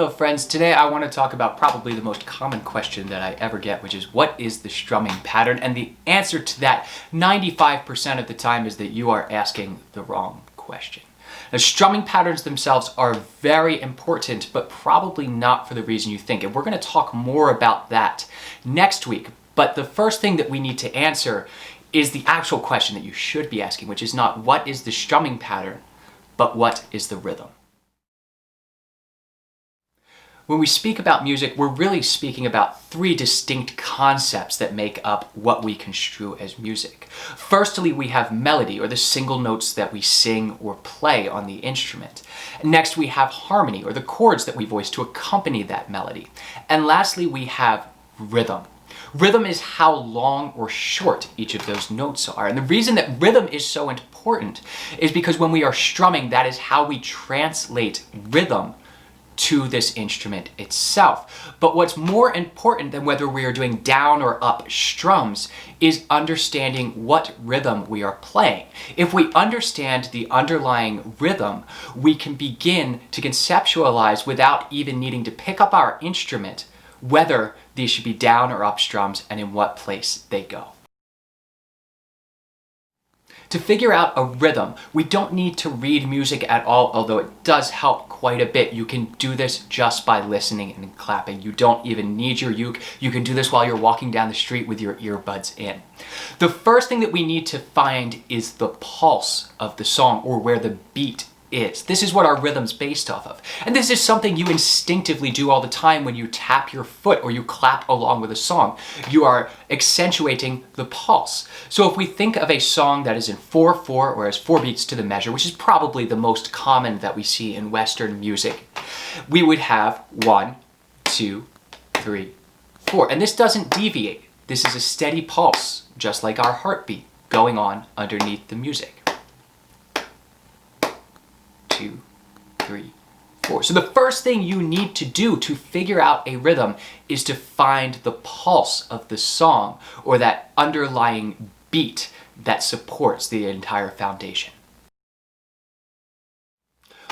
Hello friends, today I want to talk about probably the most common question that I ever get, which is what is the strumming pattern? And the answer to that 95% of the time is that you are asking the wrong question. Now, strumming patterns themselves are very important, but probably not for the reason you think. And we're going to talk more about that next week. But the first thing that we need to answer is the actual question that you should be asking, which is not what is the strumming pattern, but what is the rhythm? When we speak about music, we're really speaking about three distinct concepts that make up what we construe as music. Firstly, we have melody, or the single notes that we sing or play on the instrument. Next, we have harmony, or the chords that we voice to accompany that melody. And lastly, we have rhythm. Rhythm is how long or short each of those notes are. And the reason that rhythm is so important is because when we are strumming, that is how we translate rhythm to this instrument itself. But what's more important than whether we are doing down or up strums is understanding what rhythm we are playing. If we understand the underlying rhythm, we can begin to conceptualize without even needing to pick up our instrument whether these should be down or up strums and in what place they go. To figure out a rhythm, we don't need to read music at all, although it does help quite a bit. You can do this just by listening and clapping. You don't even need your uke. You can do this while you're walking down the street with your earbuds in. The first thing that we need to find is the pulse of the song, or where the beat is. This is what our rhythm's based off of. And this is something you instinctively do all the time when you tap your foot or you clap along with a song. You are accentuating the pulse. So if we think of a song that is in 4/4 or has 4 beats to the measure, which is probably the most common that we see in Western music, we would have 1, 2, 3, 4. And this doesn't deviate. This is a steady pulse, just like our heartbeat going on underneath the music. 2, 3, 4. So the first thing you need to do to figure out a rhythm is to find the pulse of the song, or that underlying beat that supports the entire foundation.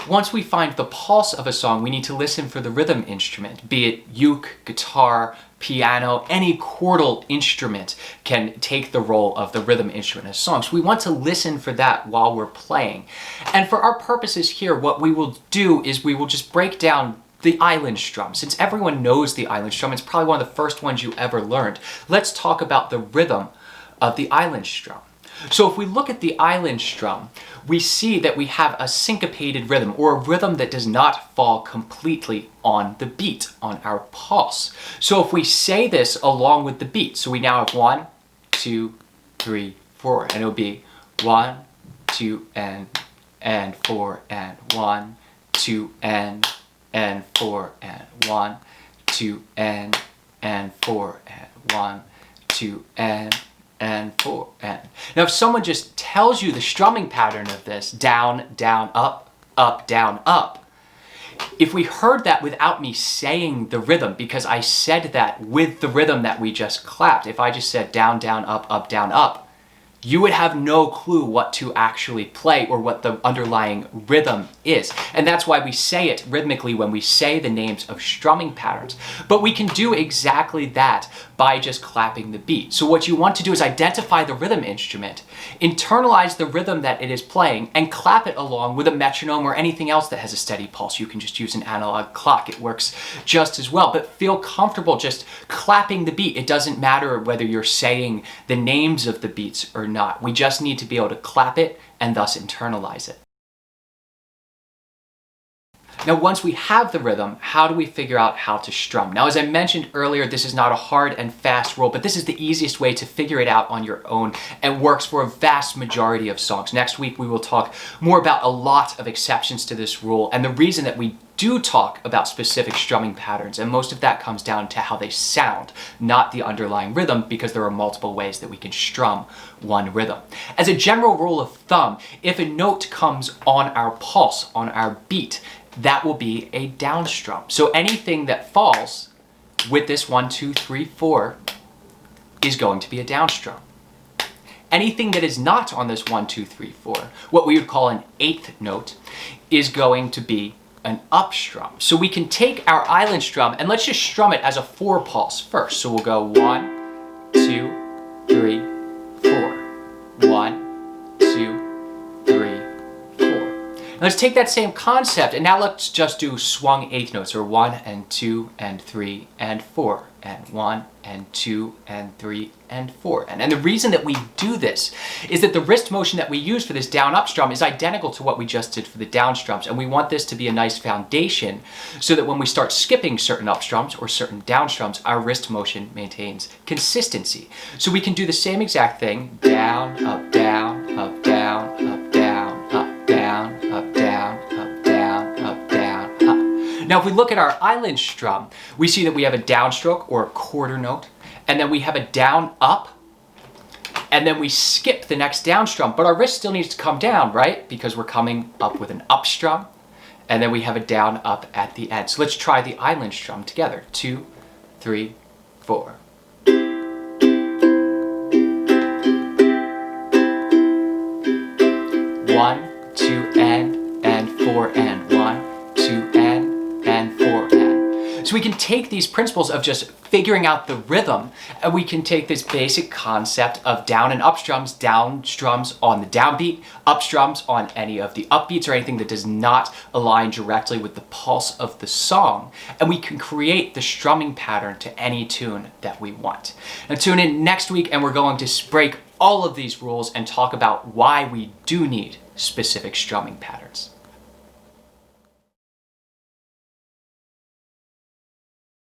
Once we find the pulse of a song, we need to listen for the rhythm instrument, be it uke, guitar, piano. Any chordal instrument can take the role of the rhythm instrument in a song. So we want to listen for that while we're playing. And for our purposes here, what we will do is we will just break down the island strum. Since everyone knows the island strum, it's probably one of the first ones you ever learned. Let's talk about the rhythm of the island strum. So if we look at the island strum, we see that we have a syncopated rhythm, or a rhythm that does not fall completely on the beat, on our pulse. So if we say this along with the beat, so we now have 1, 2, 3, 4, and it'll be 1, 2, and 4, and 1, 2, and 4, and 1, 2, and 4, and 1, 2, and 4, and. Now if someone just tells you the strumming pattern of this, down, down, up, down, up, if we heard that without me saying the rhythm, because I said that with the rhythm that we just clapped, if I just said down, down, up, down, up, you would have no clue what to actually play or what the underlying rhythm is. And that's why we say it rhythmically when we say the names of strumming patterns. But we can do exactly that by just clapping the beat. So what you want to do is identify the rhythm instrument, internalize the rhythm that it is playing, and clap it along with a metronome or anything else that has a steady pulse. You can just use an analog clock. It works just as well. But feel comfortable just clapping the beat. It doesn't matter whether you're saying the names of the beats or not. We just need to be able to clap it and thus internalize it. Now, once we have the rhythm, how do we figure out how to strum? Now, as I mentioned earlier, this is not a hard and fast rule, but this is the easiest way to figure it out on your own and works for a vast majority of songs. Next week, we will talk more about a lot of exceptions to this rule and the reason that we do talk about specific strumming patterns, and most of that comes down to how they sound, not the underlying rhythm, because there are multiple ways that we can strum one rhythm. As a general rule of thumb, if a note comes on our pulse, on our beat, that will be a down strum. So anything that falls with this 1, 2, 3, 4 is going to be a down strum. Anything that is not on this 1, 2, 3, 4, what we would call an eighth note, is going to be an up strum. So we can take our island strum and let's just strum it as a 4 pulse first. So we'll go 1, 2, 3, 4. 1, 2, 3, 4. And let's take that same concept and now let's just do swung eighth notes, or 1 and 2 and 3 and 4 and 1 and 2 and 3 and 4. And the reason that we do this is that the wrist motion that we use for this down up strum is identical to what we just did for the down strums, and we want this to be a nice foundation so that when we start skipping certain up strums or certain down strums, our wrist motion maintains consistency. So we can do the same exact thing: down, up, down, up, down, up, down, up, down, up, down, up, down, up, down, up. Now if we look at our island strum, we see that we have a downstroke or a quarter note, and then we have a down up, and then we skip the next down strum, but our wrist still needs to come down, right? Because we're coming up with an up strum, and then we have a down up at the end. So let's try the island strum together. 2, 3, 4. 1, 2, and 4, and 1, 2, and 4, and. So we can take these principles of just figuring out the rhythm, and we can take this basic concept of down and up strums on the downbeat, up strums on any of the upbeats or anything that does not align directly with the pulse of the song, and we can create the strumming pattern to any tune that we want. Now tune in next week and we're going to break all of these rules and talk about why we do need specific strumming patterns.